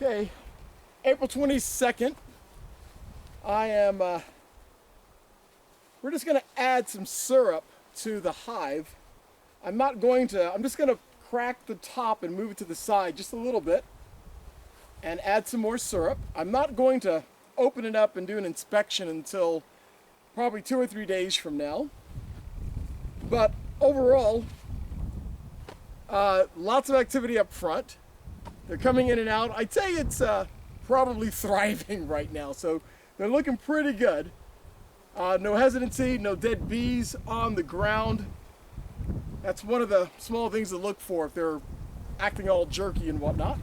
Okay, April 22nd. We're just gonna add some syrup to the hive. I'm just gonna crack the top and move it to the side just a little bit and add some more syrup. I'm not going to open it up and do an inspection until probably 2 or 3 days from now. But overall, lots of activity up front. They're coming in and out. I'd say it's probably thriving right now, so they're looking pretty good. No hesitancy, no dead bees on the ground. That's one of the small things to look for if they're acting all jerky and whatnot.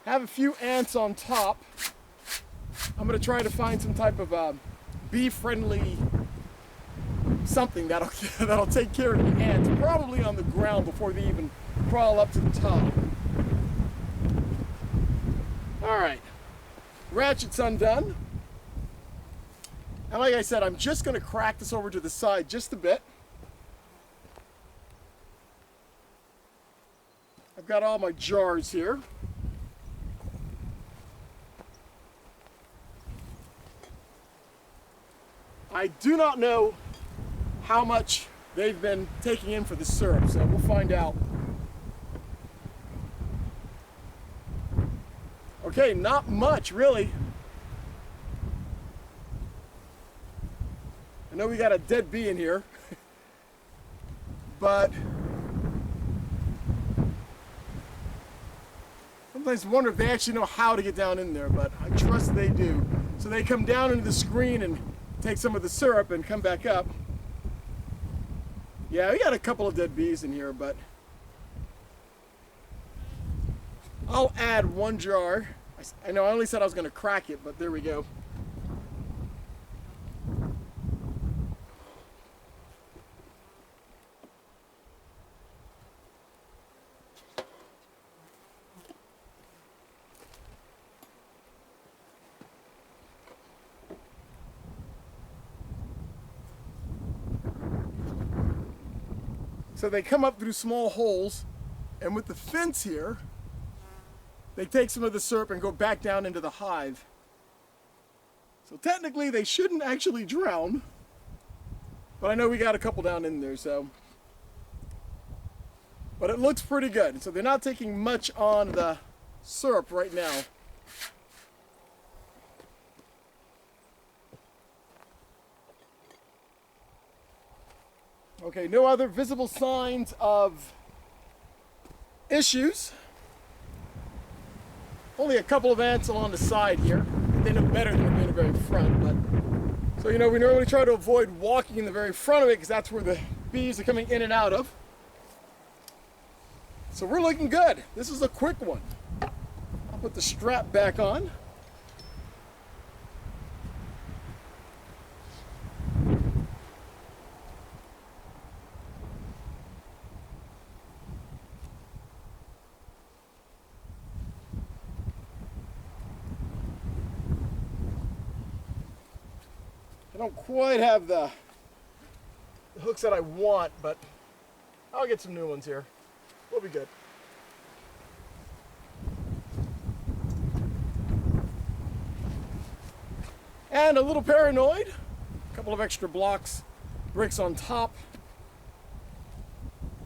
Have a few ants on top. I'm going to try to find some type of bee-friendly something that'll take care of the ants, probably on the ground before they even crawl up to the top. All right, ratchet's undone. And like I said, I'm just going to crack this over to the side just a bit. I've got all my jars here. I do not know how much they've been taking in for the syrup, so we'll find out. Okay, not much really. I know we got a dead bee in here, but sometimes I wonder if they actually know how to get down in there, but I trust they do. So they come down into the screen and take some of the syrup and come back up. Yeah, we got a couple of dead bees in here, but I'll add one jar. I know I only said I was going to crack it, but there we go. So they come up through small holes, and with the fence here, they take some of the syrup and go back down into the hive. So technically they shouldn't actually drown, but I know we got a couple down in there, so. But it looks pretty good. So they're not taking much on the syrup right now. Okay, no other visible signs of issues. Only a couple of ants along the side here. They know better than to be in the very front, but so we normally try to avoid walking in the very front of it because that's where the bees are coming in and out of. So we're looking good. This is a quick one. I'll put the strap back on. I don't quite have the hooks that I want, but I'll get some new ones here. We'll be good. And a little paranoid. A couple of extra bricks on top.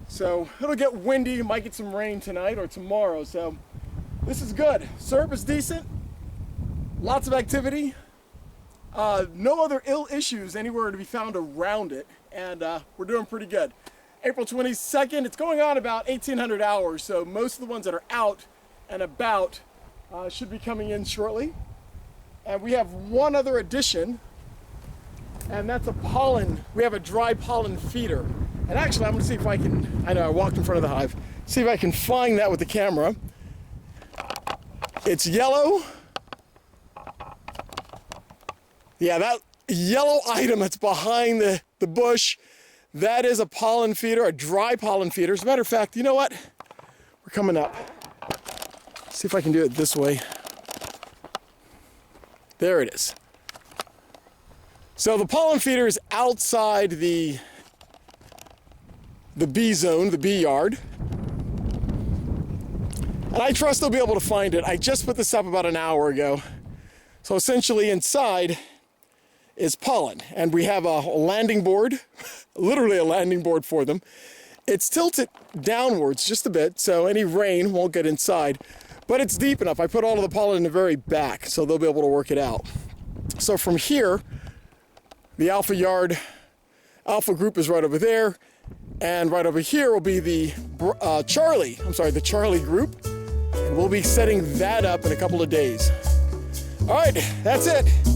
So it'll get windy, might get some rain tonight or tomorrow, so this is good. Syrup is decent, lots of activity. No other ill issues anywhere to be found around it, and we're doing pretty good. April 22nd, it's going on about 1,800 hours, so most of the ones that are out and about should be coming in shortly. And we have one other addition, and that's a pollen. We have a dry pollen feeder. And actually, I'm going to see if I can, I know I walked in front of the hive, see if I can find that with the camera. It's yellow. Yeah, that yellow item that's behind the bush, that is a pollen feeder, a dry pollen feeder. As a matter of fact, you know what? We're coming up. See if I can do it this way. There it is. So the pollen feeder is outside the bee zone, the bee yard. And I trust they'll be able to find it. I just put this up about an hour ago. So essentially inside is pollen. And we have a landing board, literally a landing board for them. It's tilted downwards just a bit, so any rain won't get inside. But it's deep enough. I put all of the pollen in the very back, so they'll be able to work it out. So from here, the alpha yard, alpha group is right over there. And right over here will be the the Charlie group. And we'll be setting that up in a couple of days. All right, that's it.